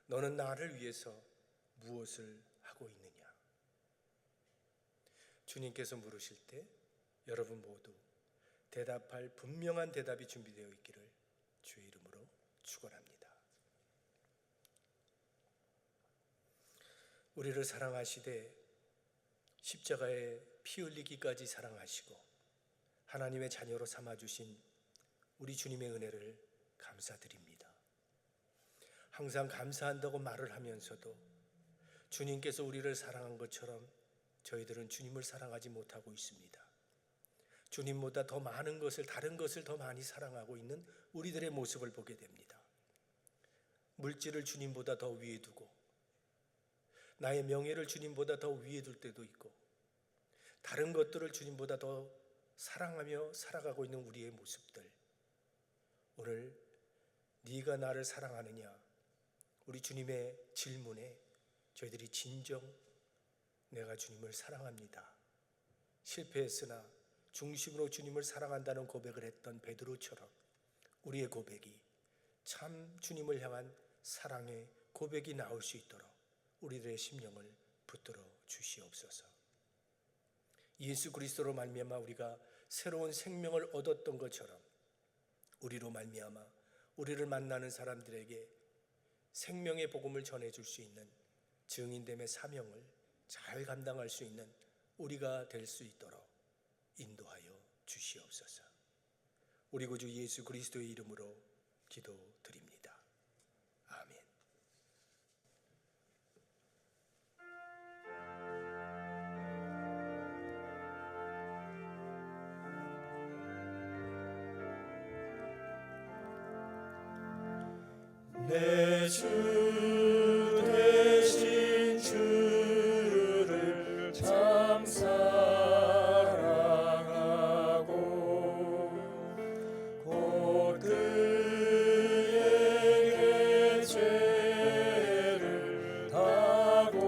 너는 나를 위해서 무엇을 하고 있느냐? 주님께서 물으실 때 여러분 모두 대답할 분명한 대답이 준비되어 있기를 주의 이름으로 축원합니다. 우리를 사랑하시되 십자가에 피 흘리기까지 사랑하시고 하나님의 자녀로 삼아주신 우리 주님의 은혜를 감사드립니다. 항상 감사한다고 말을 하면서도 주님께서 우리를 사랑한 것처럼 저희들은 주님을 사랑하지 못하고 있습니다. 주님보다 더 많은 것을, 다른 것을 더 많이 사랑하고 있는 우리들의 모습을 보게 됩니다. 물질을 주님보다 더 위에 두고, 나의 명예를 주님보다 더 위에 둘 때도 있고, 다른 것들을 주님보다 더 사랑하며 살아가고 있는 우리의 모습들, 오늘 네가 나를 사랑하느냐? 우리 주님의 질문에 저희들이 진정 내가 주님을 사랑합니다, 실패했으나 중심으로 주님을 사랑한다는 고백을 했던 베드로처럼 우리의 고백이 참 주님을 향한 사랑의 고백이 나올 수 있도록 우리들의 심령을 붙들어 주시옵소서. 예수 그리스도로 말미암아 우리가 새로운 생명을 얻었던 것처럼 우리로 말미암아 우리를 만나는 사람들에게 생명의 복음을 전해줄 수 있는 증인됨의 사명을 잘 감당할 수 있는 우리가 될 수 있도록 인도하여 주시옵소서. 우리 구주 예수 그리스도의 이름으로 기도드립니다. 아멘. 내 주 되신 주를 참 사랑하고 곧 그에게 죄를 다고하리라.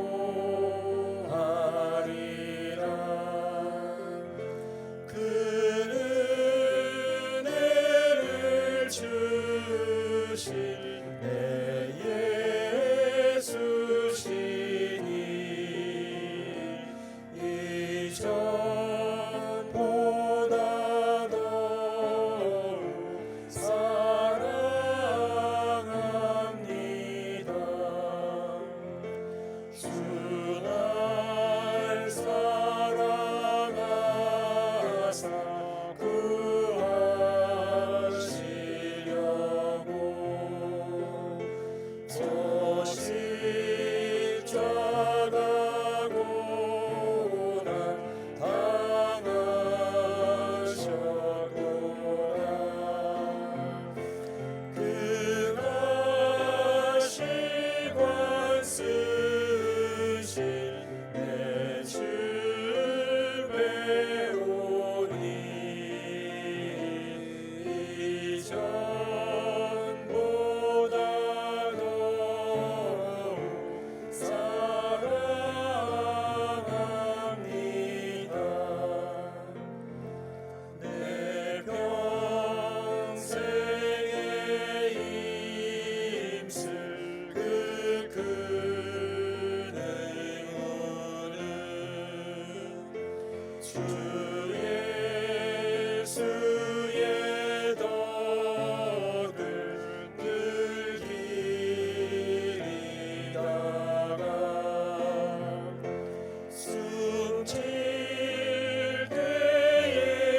주 예수의 덕을 늘 기리다가 숨질 때에라도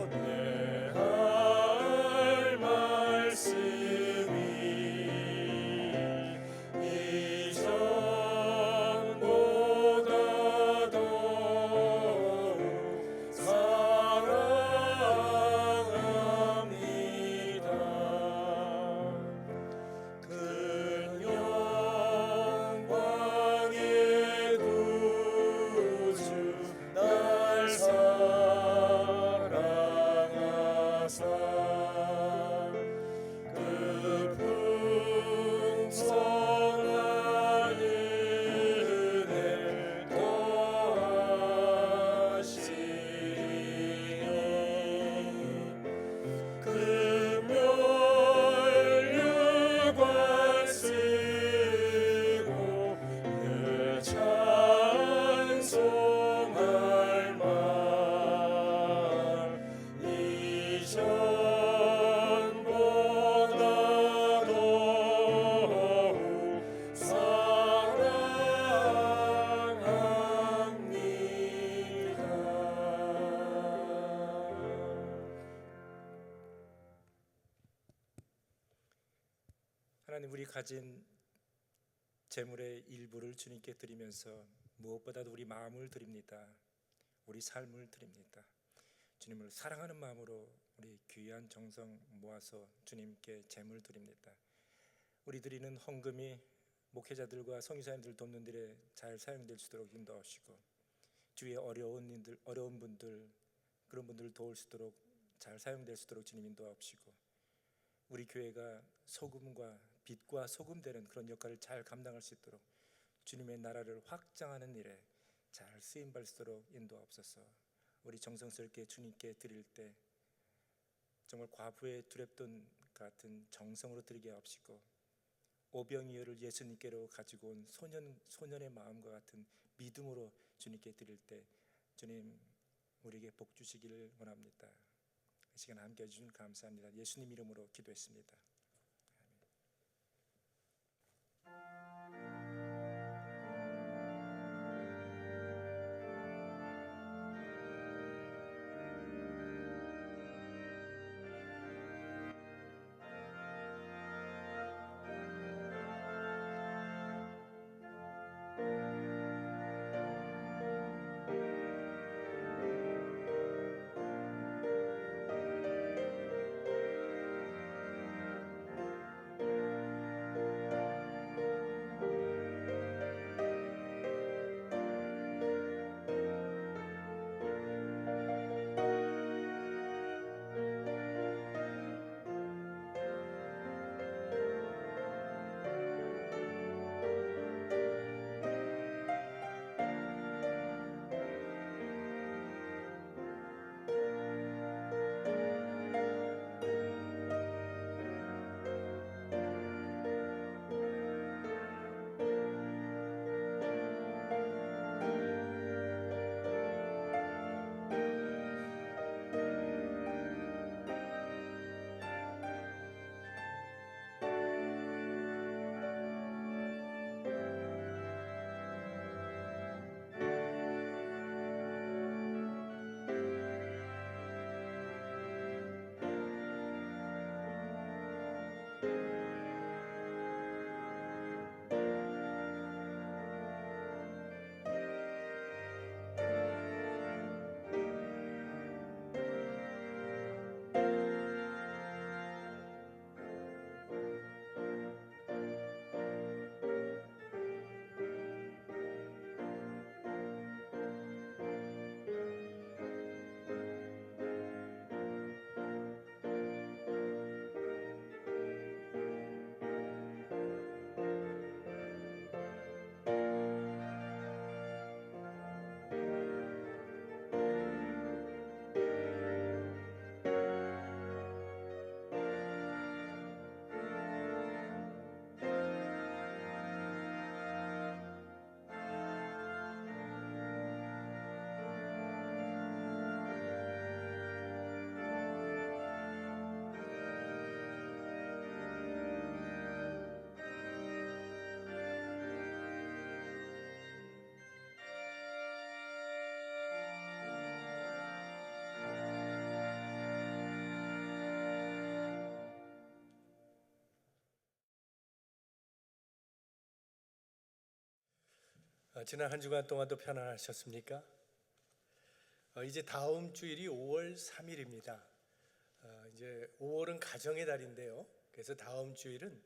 내 할 말씀이 이전보다 더욱 사랑합니다. 큰 영광의 구주 날 사랑하사 그 풍성한 은혜 더하시니 금멸류관 쓰고 늘 찬송할 말 이전보다 더욱 사랑합니다. 하나님, 우리 가진 재물의 일부를 주님께 드리면서 무엇보다도 우리 마음을 드립니다. 우리 삶을 드립니다. 주님을 사랑하는 마음으로 우리 귀한 정성 모아서 주님께 재물 드립니다. 우리 드리는 헌금이 목회자들과 성교사님들 돕는 일에 잘 사용될 수 있도록 인도하시고, 주위에 어려운 분들, 그런 분들을 도울 수 있도록 잘 사용될 수 있도록 주님 인도하시고, 우리 교회가 소금과 빛과 소금 되는 그런 역할을 잘 감당할 수 있도록 주님의 나라를 확장하는 일에 잘 쓰임 받을 수 있도록 인도하옵소서. 우리 정성스럽게 주님께 드릴 때 정말 과부의 두렵돈 같은 정성으로 드리게 하옵시고, 오병이어를 예수님께로 가지고 온 소년의 마음과 같은 믿음으로 주님께 드릴 때 주님 우리에게 복 주시기를 원합니다. 이 시간 함께 해주신 감사합니다. 예수님 이름으로 기도했습니다. 지난 한 주간 동안도 편안하셨습니까? 이제 다음 주일이 5월 3일입니다. 이제 5월은 가정의 달인데요. 그래서 다음 주일은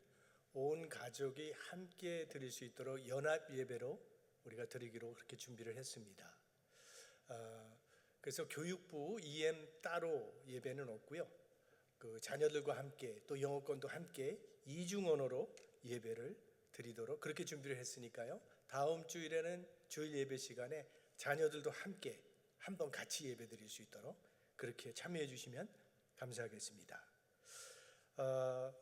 온 가족이 함께 드릴 수 있도록 연합 예배로 우리가 드리기로 그렇게 준비를 했습니다. 그래서 교육부 EM 따로 예배는 없고요. 그 자녀들과 함께 또 영어권도 함께 이중 언어로 예배를 드리도록 그렇게 준비를 했으니까요. 다음 주일에는 주일 예배 시간에 자녀들도 함께 한번 같이 예배 드릴 수 있도록 그렇게 참여해 주시면 감사하겠습니다.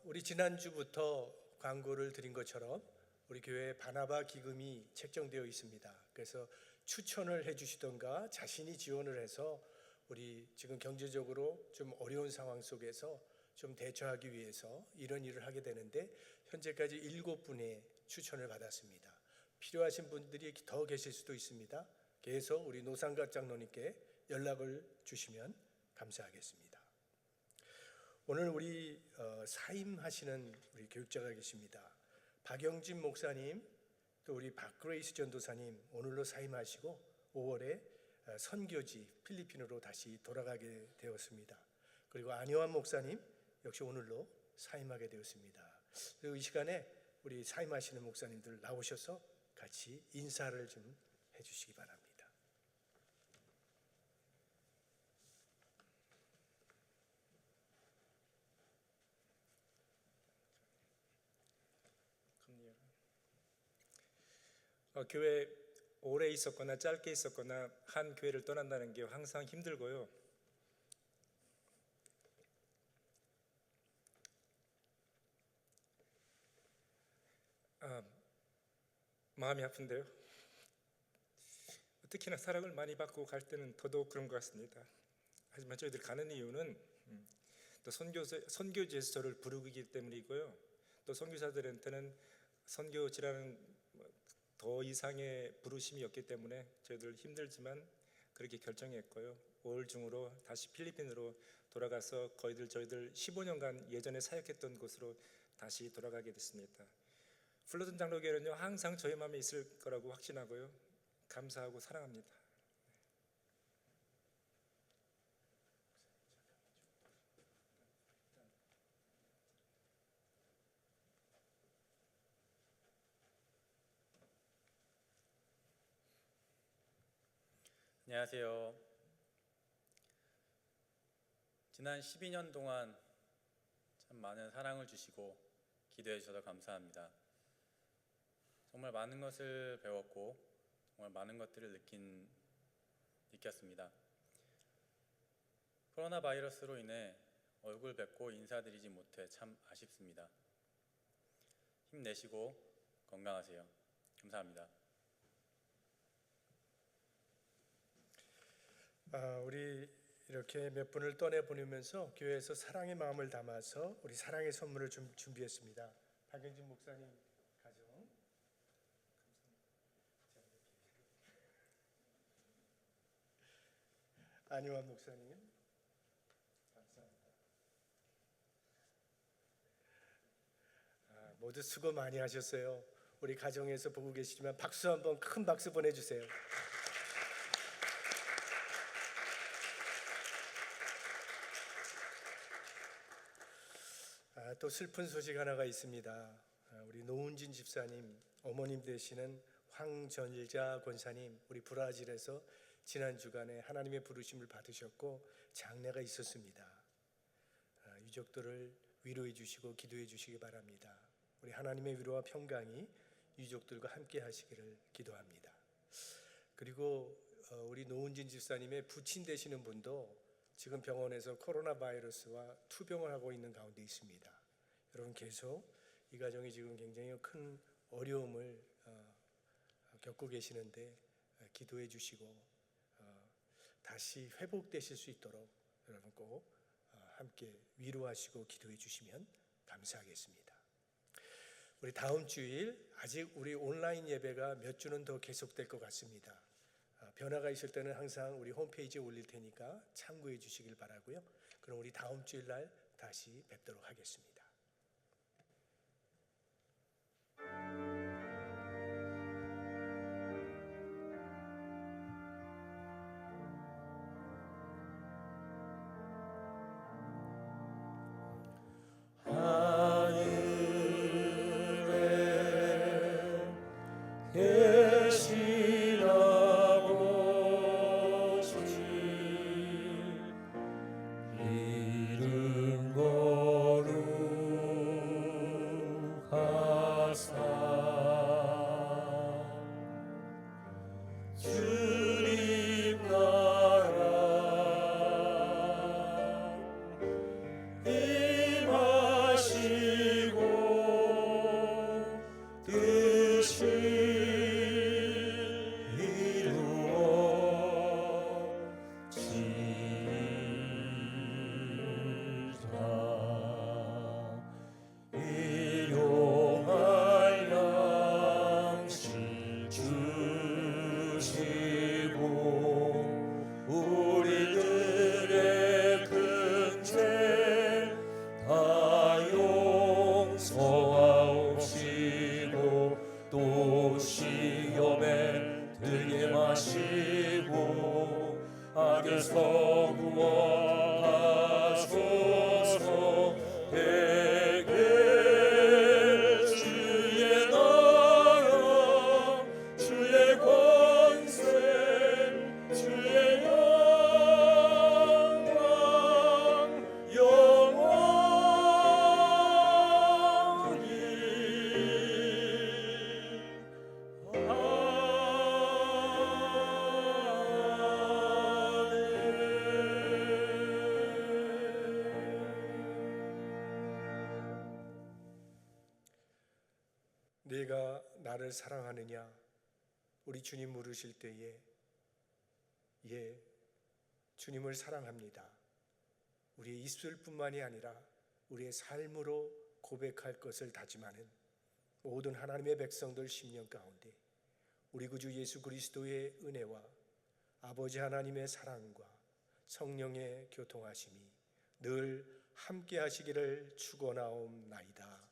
우리 지난주부터 광고를 드린 것처럼 우리 교회에 바나바 기금이 책정되어 있습니다. 그래서 추천을 해 주시던가 자신이 지원을 해서 우리 지금 경제적으로 좀 어려운 상황 속에서 좀 대처하기 위해서 이런 일을 하게 되는데 현재까지 7분의 추천을 받았습니다. 필요하신 분들이 더 계실 수도 있습니다. 그래서 우리 노상각 장로님께 연락을 주시면 감사하겠습니다. 오늘 우리 사임하시는 우리 교육자가 계십니다. 박영진 목사님 또 우리 박그레이스 전도사님 오늘로 사임하시고 5월에 선교지 필리핀으로 다시 돌아가게 되었습니다. 그리고 안효환 목사님 역시 오늘로 사임하게 되었습니다. 그리고 이 시간에 우리 사임하시는 목사님들 나오셔서 같이 인사를 좀 해주시기 바랍니다. 교회 오래 있었거나 짧게 있었거나 한 교회를 떠난다는 게 항상 힘들고요. 마음이 아픈데요. 특히나 사랑을 많이 받고 갈 때는 더더욱 그런 것 같습니다. 하지만 저희들 가는 이유는 또 선교지에서 저를 부르기 때문이고요. 또 선교사들한테는 선교지라는 더 이상의 부르심이 없기 때문에 저희들 힘들지만 그렇게 결정했고요. 5월 중으로 다시 필리핀으로 돌아가서 저희들 15년간 예전에 사역했던 곳으로 다시 돌아가게 됐습니다. 플로든 장로교회는요 항상 저희 마음에 있을 거라고 확신하고요. 감사하고 사랑합니다. 안녕하세요. 지난 12년 동안 참 많은 사랑을 주시고 기도해 주셔서 감사합니다. 정말 많은 것을 배웠고 정말 많은 것들을 느꼈습니다. 코로나 바이러스로 인해 얼굴 뵙고 인사드리지 못해 참 아쉽습니다. 힘내시고 건강하세요. 감사합니다. 우리 이렇게 몇 분을 떠내보내면서 교회에서 사랑의 마음을 담아서 우리 사랑의 선물을 좀 준비했습니다. 박영진 목사님 가정, 안효환 목사님, 감사합니다. 모두 수고 많이 하셨어요. 우리 가정에서 보고 계시지만 박수 한번 큰 박수 보내주세요. 또 슬픈 소식 하나가 있습니다. 우리 노은진 집사님 어머님 되시는 황전일자 권사님 우리 브라질에서 지난 주간에 하나님의 부르심을 받으셨고 장례가 있었습니다. 유족들을 위로해 주시고 기도해 주시기 바랍니다. 우리 하나님의 위로와 평강이 유족들과 함께 하시기를 기도합니다. 그리고 우리 노은진 집사님의 부친 되시는 분도 지금 병원에서 코로나 바이러스와 투병을 하고 있는 가운데 있습니다. 여러분 계속 이 가정이 지금 굉장히 큰 어려움을 겪고 계시는데 기도해 주시고 다시 회복되실 수 있도록 여러분 꼭 함께 위로하시고 기도해 주시면 감사하겠습니다. 우리 다음 주일 아직 우리 온라인 예배가 몇 주는 더 계속될 것 같습니다. 변화가 있을 때는 항상 우리 홈페이지에 올릴 테니까 참고해 주시길 바라고요. 그럼 우리 다음 주일 날 다시 뵙도록 하겠습니다. 하사 주님 나라 임하시고 뜻이 이루어지다. 일용할 양식 주시고 우리들의 큰 죄 다 용서하옵시고 또 시험에 들게 마시고 악에서 구원하소서. 대개 주의 나라 주의 권세 주의 영광 영원히 네가 나를 사랑하느냐? 우리 주님 물으실 때에 예, 주님을 사랑합니다. 우리의 입술뿐만이 아니라 우리의 삶으로 고백할 것을 다짐하는 모든 하나님의 백성들 심령 가운데 우리 구주 예수 그리스도의 은혜와 아버지 하나님의 사랑과 성령의 교통하심이 늘 함께 하시기를 축원하옵나이다.